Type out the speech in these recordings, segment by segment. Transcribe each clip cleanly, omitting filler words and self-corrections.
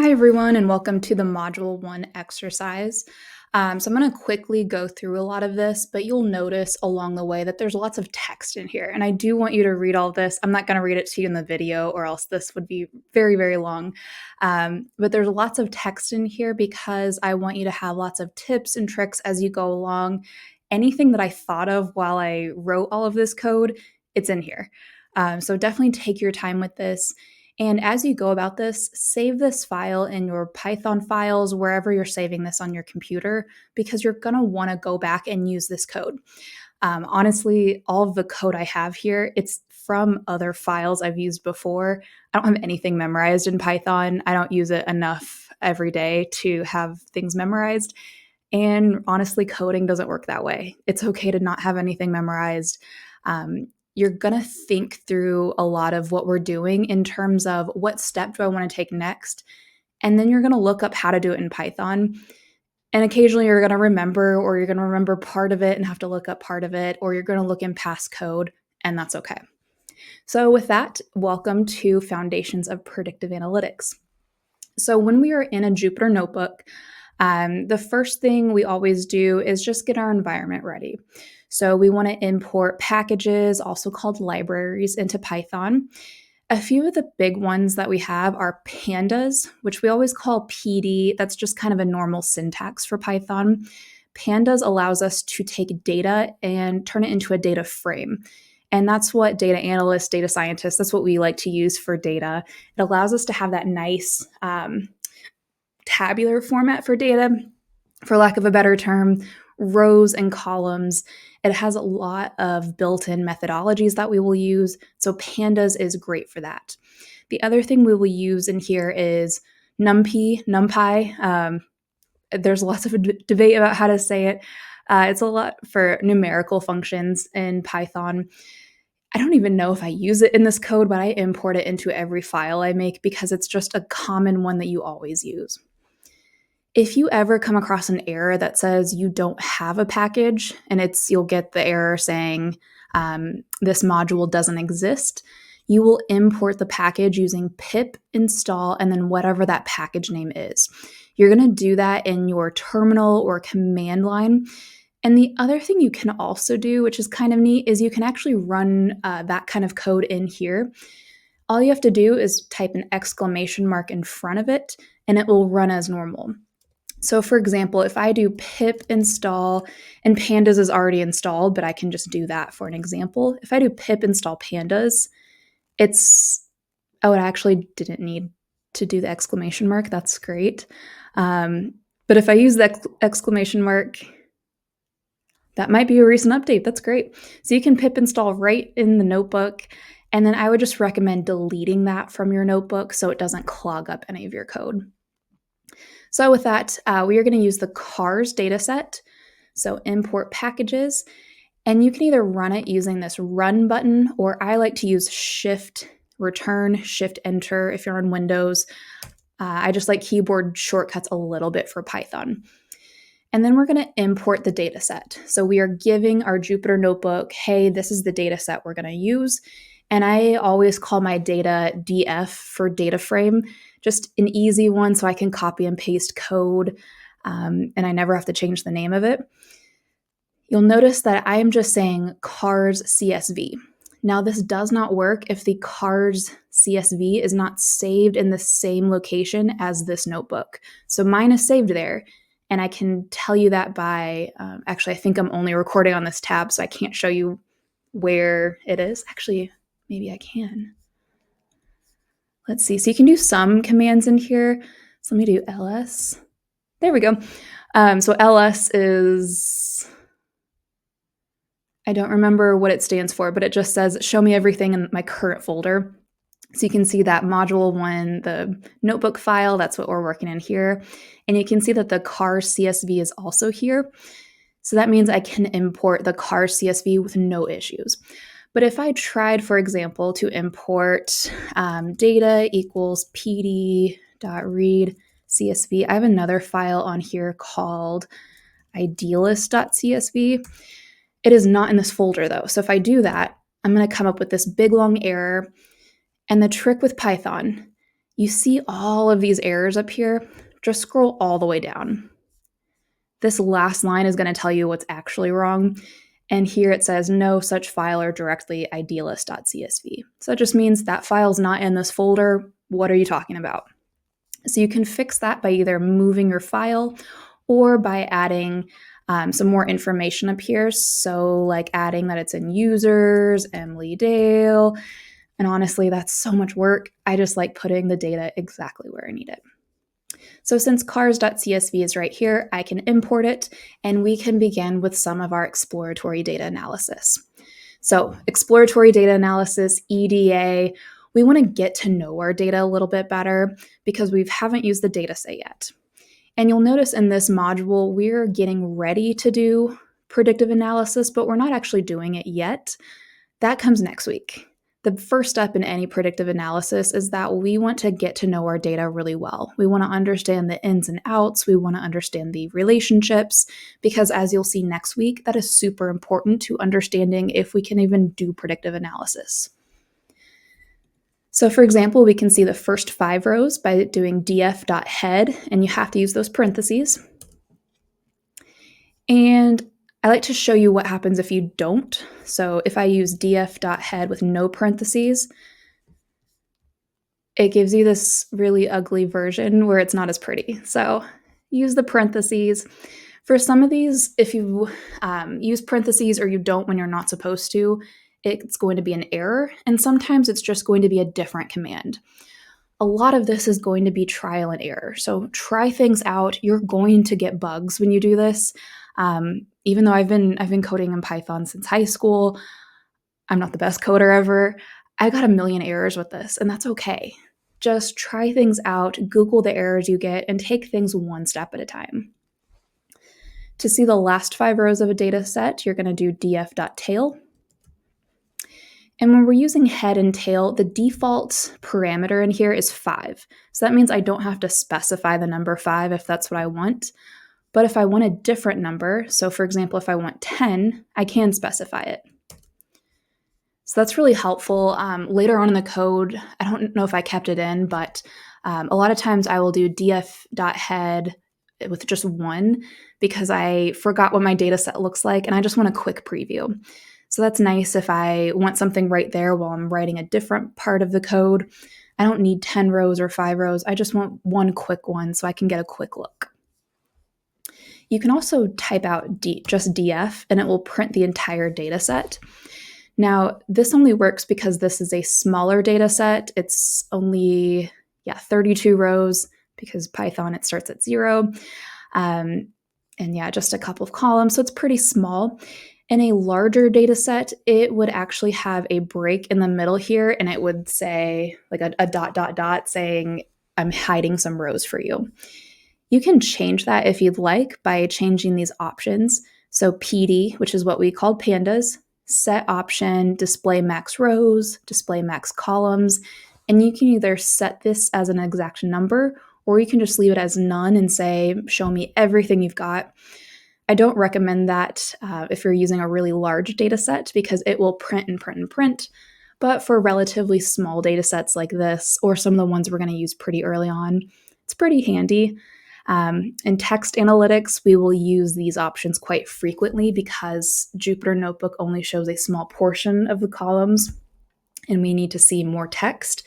Hi, everyone, and welcome to the Module 1 exercise. So I'm going to quickly go through a lot of this, but you'll notice along the way that there's lots of text in here. And I do want you to read all this. I'm not going to read it to you in the video, or else this would be very, very long. But there's lots of text in here because I want you to have lots of tips and tricks as you go along. Anything that I thought of while I wrote all of this code, it's in here. So definitely take your time with this. And as you go about this, save this file in your Python files, wherever you're saving this on your computer, because you're going to want to go back and use this code. Honestly, all of the code I have here, it's from other files I've used before. I don't have anything memorized in Python. I don't use it enough every day to have things memorized. And honestly, coding doesn't work that way. It's okay to not have anything memorized. You're going to think through a lot of what we're doing in terms of what step do I want to take next. And then you're going to look up how to do it in Python. And occasionally you're going to remember, or you're going to remember part of it and have to look up part of it, or you're going to look in past code, and that's okay. So with that, welcome to Foundations of Predictive Analytics. So when we are in a Jupyter notebook, the first thing we always do is just get our environment ready. So we want to import packages, also called libraries, into Python. A few of the big ones that we have are pandas, which we always call PD. That's just kind of a normal syntax for Python. Pandas allows us to take data and turn it into a data frame. And that's what data analysts, data scientists, that's what we like to use for data. It allows us to have that nice tabular format for data, for lack of a better term, rows and columns. It has a lot of built-in methodologies that we will use, so pandas is great for that. The other thing we will use in here is NumPy. There's lots of debate about how to say it. It's a lot for numerical functions in Python. I don't even know if I use it in this code, but I import it into every file I make because it's just a common one that you always use. If you ever come across an error that says you don't have a package, and you'll get the error saying this module doesn't exist, you will import the package using pip install and then whatever that package name is. You're going to do that in your terminal or command line. And the other thing you can also do, which is kind of neat, is you can actually run that kind of code in here. All you have to do is type an exclamation mark in front of it, and it will run as normal. So for example, if I do pip install, and pandas is already installed, but I can just do that for an example. If I do pip install pandas, it actually didn't need to do the exclamation mark. That's great. But if I use the exclamation mark, that might be a recent update. That's great. So you can pip install right in the notebook. And then I would just recommend deleting that from your notebook so it doesn't clog up any of your code. So with that, we are going to use the cars dataset. So import packages, and you can either run it using this run button, or I like to use shift return, shift enter if you're on Windows. I just like keyboard shortcuts a little bit for Python. And then we're going to import the dataset. So we are giving our Jupyter notebook, hey, this is the dataset we're going to use. And I always call my data DF for data frame, just an easy one so I can copy and paste code, and I never have to change the name of it. You'll notice that I am just saying cars CSV. Now, this does not work if the cars CSV is not saved in the same location as this notebook. So mine is saved there, and I can tell you that by, actually, I think I'm only recording on this tab, so I can't show you where it is. Actually, maybe I can. Let's see. So you can do some commands in here. So let me do ls. There we go. So ls is, I don't remember what it stands for, but it just says show me everything in my current folder. So you can see that module 1, the notebook file, that's what we're working in here. And you can see that the cars CSV is also here. So that means I can import the cars CSV with no issues. But if I tried, for example, to import data equals pd.read CSV, I have another file on here called idealist.csv. It is not in this folder though. So if I do that, I'm going to come up with this big long error. And the trick with Python, You see all of these errors up here? Just scroll all the way down. This last line is going to tell you what's actually wrong. And here it says no such file or directly idealist.csv. So it just means that file's not in this folder. What are you talking about? So you can fix that by either moving your file or by adding some more information up here. So like adding that it's in users, Emily Dale. And honestly, that's so much work. I just like putting the data exactly where I need it. So since cars.csv is right here, I can import it and we can begin with some of our exploratory data analysis. So exploratory data analysis, EDA, we want to get to know our data a little bit better because we haven't used the data set yet. And you'll notice in this module, we're getting ready to do predictive analysis, but we're not actually doing it yet. That comes next week. The first step in any predictive analysis is that we want to get to know our data really well. We want to understand the ins and outs. We want to understand the relationships, because as you'll see next week, that is super important to understanding if we can even do predictive analysis. So for example, we can see the first 5 rows by doing df.head, and you have to use those parentheses. And I like to show you what happens if you don't. So if I use df.head with no parentheses, it gives you this really ugly version where it's not as pretty. So use the parentheses. For some of these, if you use parentheses or you don't when you're not supposed to, it's going to be an error. And sometimes it's just going to be a different command. A lot of this is going to be trial and error. So try things out. You're going to get bugs when you do this. Even though I've been coding in Python since high school, I'm not the best coder ever. I got a million errors with this, and that's okay. Just try things out, Google the errors you get, and take things one step at a time. To see the last 5 rows of a data set, you're going to do df.tail. And when we're using head and tail, the default parameter in here is 5. So that means I don't have to specify the number 5 if that's what I want. But if I want a different number, so for example, if I want 10, I can specify it. So that's really helpful. Later on in the code, I don't know if I kept it in, but a lot of times I will do df.head with just 1 because I forgot what my data set looks like and I just want a quick preview. So that's nice if I want something right there while I'm writing a different part of the code. I don't need 10 rows or 5 rows. I just want one quick one so I can get a quick look. You can also type out just df and it will print the entire data set. Now, this only works because this is a smaller data set. It's only 32 rows because Python, it starts at 0. And just a couple of columns, so it's pretty small. In a larger data set, it would actually have a break in the middle here, and it would say like a ... saying, I'm hiding some rows for you. You can change that if you'd like by changing these options. So PD, which is what we called pandas, set option, display max rows, display max columns, and you can either set this as an exact number, or you can just leave it as none and say, show me everything you've got. I don't recommend that if you're using a really large data set because it will print and print and print. But for relatively small data sets like this, or some of the ones we're going to use pretty early on, it's pretty handy. In text analytics, we will use these options quite frequently because Jupyter Notebook only shows a small portion of the columns and we need to see more text.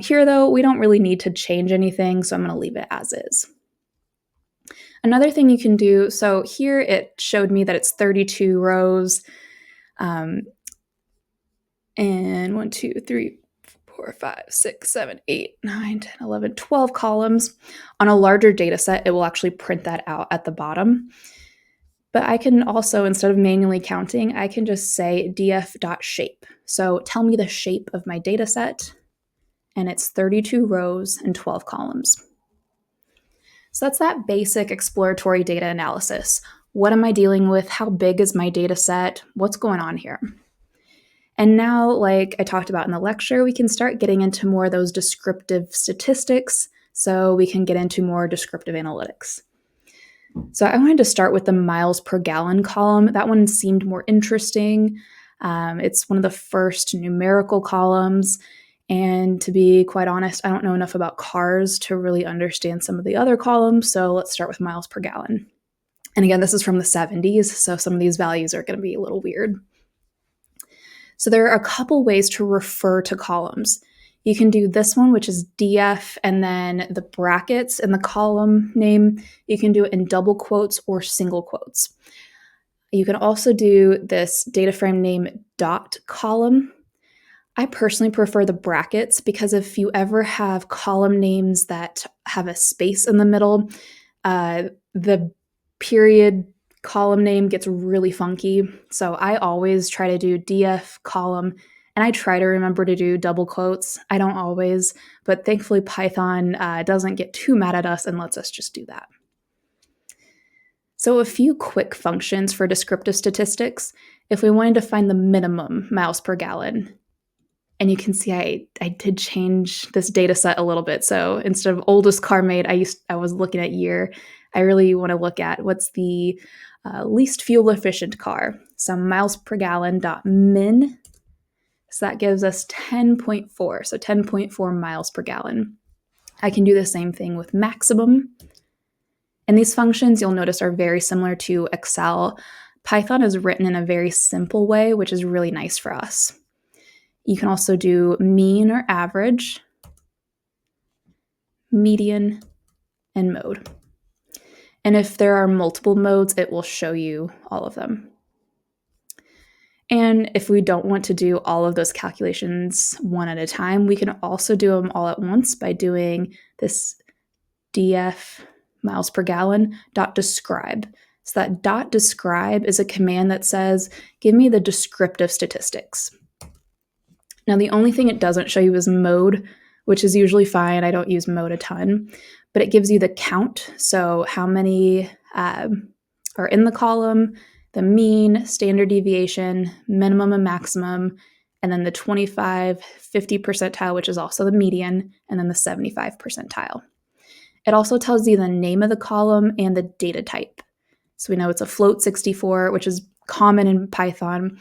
Here, though, we don't really need to change anything, so I'm going to leave it as is. Another thing you can do, so here it showed me that it's 32 rows and 1, 2, 3, 4, 5, 6, 7, 8, 9, 10, 11, 12 columns. On a larger data set, it will actually print that out at the bottom. But I can also, instead of manually counting, I can just say df.shape. So tell me the shape of my data set, and it's 32 rows and 12 columns. So that's that basic exploratory data analysis. What am I dealing with? How big is my data set? What's going on here? And now, like I talked about in the lecture, we can start getting into more of those descriptive statistics so we can get into more descriptive analytics. So I wanted to start with the miles per gallon column. That one seemed more interesting. It's one of the first numerical columns. And to be quite honest, I don't know enough about cars to really understand some of the other columns, so let's start with miles per gallon. And again, this is from the 70s, so some of these values are going to be a little weird. So there are a couple ways to refer to columns. You can do this one, which is DF, and then the brackets in the column name. You can do it in double quotes or single quotes. You can also do this data frame name dot column. I personally prefer the brackets because if you ever have column names that have a space in the middle, the period column name gets really funky. So I always try to do DF column, and I try to remember to do double quotes. I don't always, but thankfully Python doesn't get too mad at us and lets us just do that. So a few quick functions for descriptive statistics. If we wanted to find the minimum miles per gallon, and you can see I did change this data set a little bit. So instead of oldest car made, I was looking at year. I really want to look at what's the least fuel efficient car. So miles per gallon dot min. So that gives us 10.4. So 10.4 miles per gallon. I can do the same thing with maximum. And these functions, you'll notice, are very similar to Excel. Python is written in a very simple way, which is really nice for us. You can also do mean or average, median, and mode. And if there are multiple modes, it will show you all of them. And if we don't want to do all of those calculations one at a time, we can also do them all at once by doing this df miles per gallon dot describe. So that dot describe is a command that says, give me the descriptive statistics. Now, the only thing it doesn't show you is mode, which is usually fine. I don't use mode a ton, but it gives you the count. So how many are in the column, the mean, standard deviation, minimum and maximum, and then the 25, 50 percentile, which is also the median, and then the 75 percentile. It also tells you the name of the column and the data type. So we know it's a float 64, which is common in Python.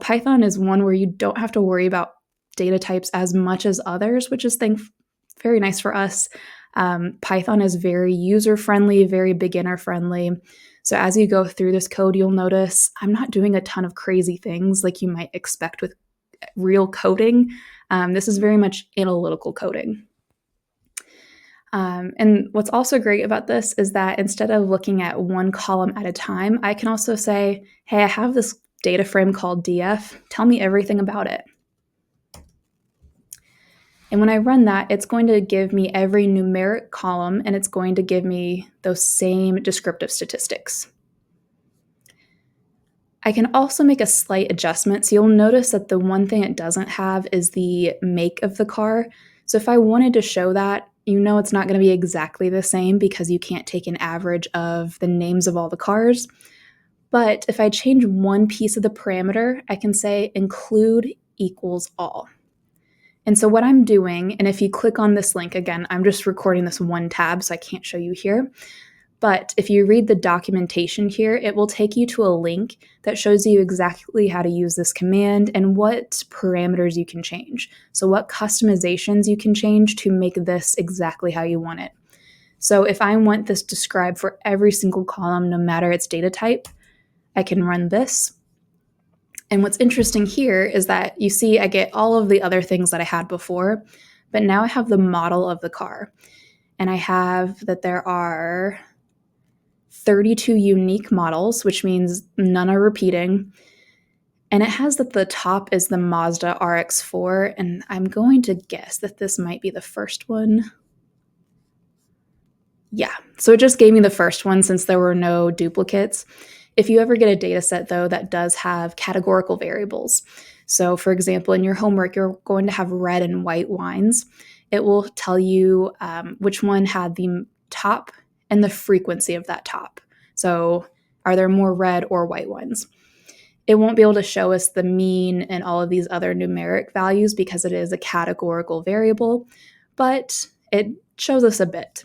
Python is one where you don't have to worry about data types as much as others, which is very nice for us. Python is very user-friendly, very beginner-friendly. So as you go through this code, you'll notice I'm not doing a ton of crazy things like you might expect with real coding. This is very much analytical coding. And what's also great about this is that instead of looking at one column at a time, I can also say, hey, I have this data frame called DF. Tell me everything about it. And when I run that, it's going to give me every numeric column, and it's going to give me those same descriptive statistics. I can also make a slight adjustment. So you'll notice that the one thing it doesn't have is the make of the car. So if I wanted to show that, you know it's not going to be exactly the same because you can't take an average of the names of all the cars. But if I change one piece of the parameter, I can say include equals all. And so what I'm doing, and if you click on this link, again, I'm just recording this one tab, so I can't show you here. But if you read the documentation here, it will take you to a link that shows you exactly how to use this command and what parameters you can change. So what customizations you can change to make this exactly how you want it. So if I want this described for every single column, no matter its data type, I can run this. And what's interesting here is that you see I get all of the other things that I had before, but now I have the model of the car. And I have that there are 32 unique models, which means none are repeating. And it has that the top is the Mazda RX-4, and I'm going to guess that this might be the first one. Yeah, so it just gave me the first one since there were no duplicates. If you ever get a data set, though, that does have categorical variables. So, for example, in your homework, you're going to have red and white wines. It will tell you which one had the top and the frequency of that top. So, are there more red or white ones? It won't be able to show us the mean and all of these other numeric values because it is a categorical variable, but it shows us a bit.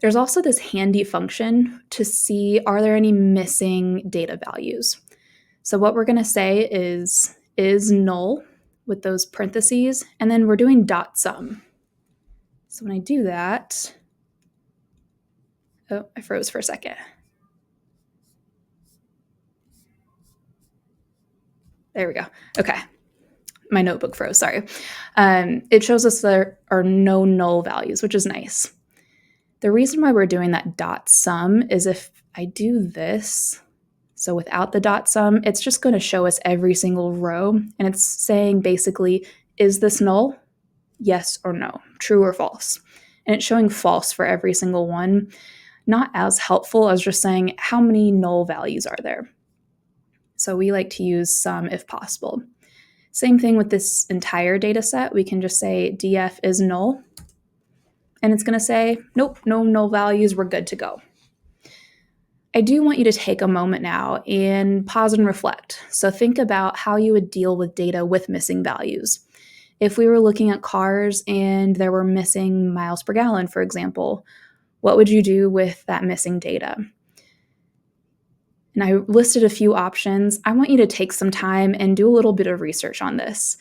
There's also this handy function to see, are there any missing data values? So what we're going to say is null, with those parentheses, and then we're doing dot sum. So when I do that, oh, I froze for a second. There we go. Okay. My notebook froze, sorry. It shows us there are no null values, which is nice. The reason why we're doing that dot sum is if I do this, so without the dot sum, it's just going to show us every single row, and it's saying basically, is this null? Yes or no, true or false. And it's showing false for every single one. Not as helpful as just saying how many null values are there. So we like to use sum if possible. Same thing with this entire data set. We can just say df is null, and it's going to say, nope, no null values, we're good to go. I do want you to take a moment now and pause and reflect. So think about how you would deal with data with missing values. If we were looking at cars and there were missing miles per gallon, for example, what would you do with that missing data? And I listed a few options. I want you to take some time and do a little bit of research on this.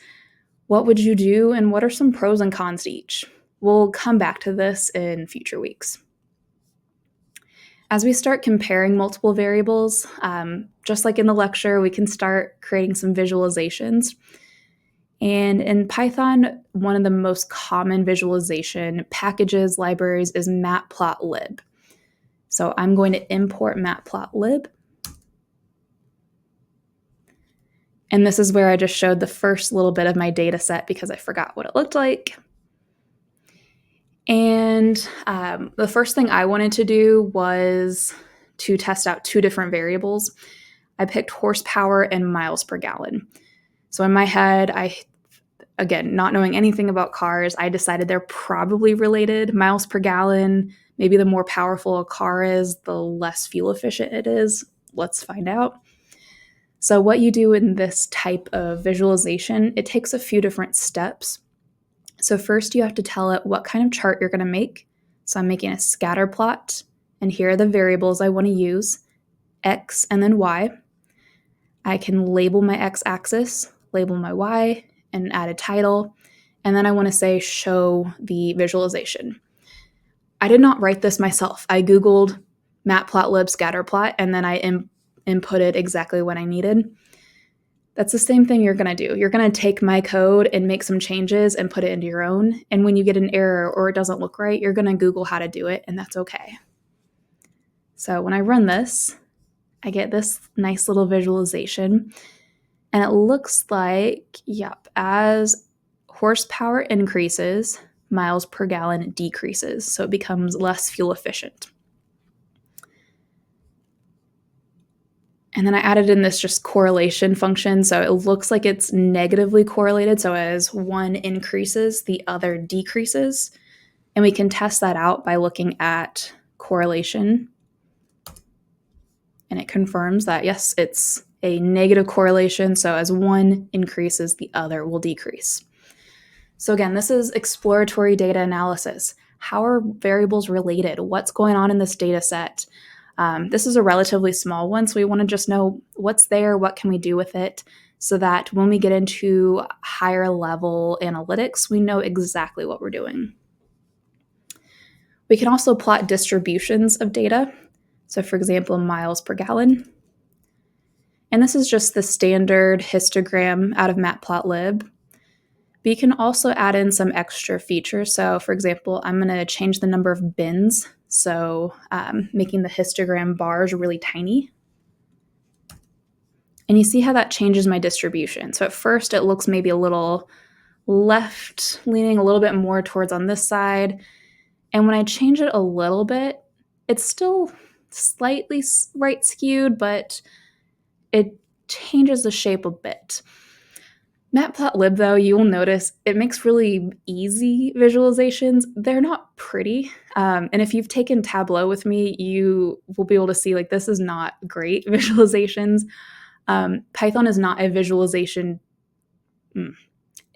What would you do, and what are some pros and cons to each? We'll come back to this in future weeks. As we start comparing multiple variables, just like in the lecture, we can start creating some visualizations. And in Python, one of the most common visualization packages, libraries, is matplotlib. So I'm going to import matplotlib. And this is where I just showed the first little bit of my data set because I forgot what it looked like. And the first thing I wanted to do was to test out two different variables. I picked horsepower and miles per gallon. So in my head, again, not knowing anything about cars, I decided they're probably related. Miles per gallon, maybe the more powerful a car is, the less fuel efficient it is. Let's find out. So what you do in this type of visualization, it takes a few different steps. So first you have to tell it what kind of chart you're going to make. So I'm making a scatter plot, and here are the variables I want to use, X and then Y. I can label my X-axis, label my Y, and add a title. And then I want to say show the visualization. I did not write this myself. I Googled matplotlib scatterplot, and then I inputted exactly what I needed. That's the same thing you're going to do. You're going to take my code and make some changes and put it into your own. And when you get an error or it doesn't look right, you're going to Google how to do it, and that's okay. So when I run this, I get this nice little visualization. And it looks like, yep, as horsepower increases, miles per gallon decreases. So it becomes less fuel efficient. And then I added in this just correlation function. So it looks like it's negatively correlated. So as one increases, the other decreases. And we can test that out by looking at correlation. And it confirms that, yes, it's a negative correlation. So as one increases, the other will decrease. So again, this is exploratory data analysis. How are variables related? What's going on in this data set? This is a relatively small one, so we want to just know what's there, what can we do with it, so that when we get into higher level analytics, we know exactly what we're doing. We can also plot distributions of data. So for example, miles per gallon. And this is just the standard histogram out of matplotlib. But you can also add in some extra features. So for example, I'm going to change the number of bins. So making the histogram bars really tiny. And you see how that changes my distribution. So at first it looks maybe a little left leaning, a little bit more towards on this side. And when I change it a little bit, it's still slightly right skewed, but it changes the shape a bit. Matplotlib, though, you will notice it makes really easy visualizations. They're not pretty. And if you've taken Tableau with me, you will be able to see like this is not great visualizations. Python is not a visualization.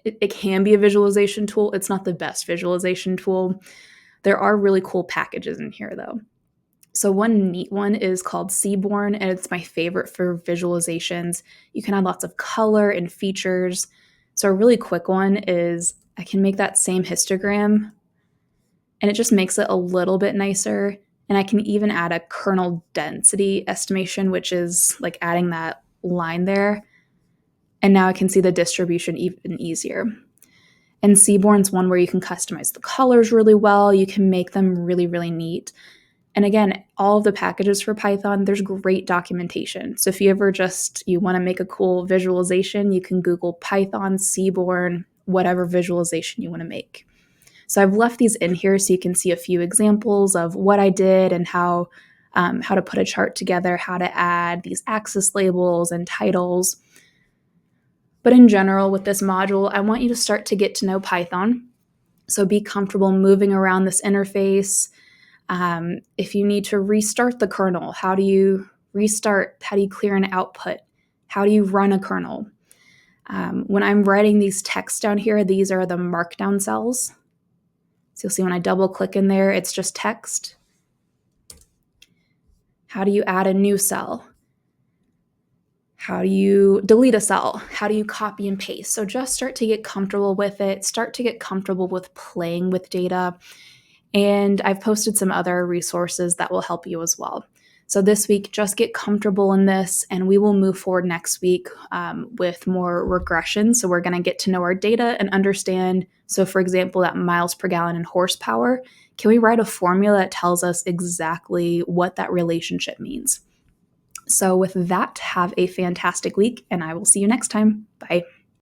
It can be a visualization tool. It's not the best visualization tool. There are really cool packages in here, though. So one neat one is called Seaborn, and it's my favorite for visualizations. You can add lots of color and features. So a really quick one is I can make that same histogram, and it just makes it a little bit nicer. And I can even add a kernel density estimation, which is like adding that line there. And now I can see the distribution even easier. And Seaborn's one where you can customize the colors really well. You can make them really, really neat. And again, all of the packages for Python, there's great documentation. So if you ever you want to make a cool visualization, you can Google Python, Seaborn, whatever visualization you want to make. So I've left these in here so you can see a few examples of what I did and how to put a chart together, how to add these axis labels and titles. But in general, with this module, I want you to start to get to know Python. So be comfortable moving around this interface. If you need to restart the kernel, how do you restart? How do you clear an output? How do you run a kernel? When I'm writing these texts down here, these are the markdown cells. So you'll see when I double click in there, it's just text. How do you add a new cell? How do you delete a cell? How do you copy and paste? So just start to get comfortable with it. Start to get comfortable with playing with data. And I've posted some other resources that will help you as well. So this week, just get comfortable in this, and we will move forward next week with more regression. So we're going to get to know our data and understand. So for example, that miles per gallon in horsepower, can we write a formula that tells us exactly what that relationship means? So with that, have a fantastic week, and I will see you next time. Bye.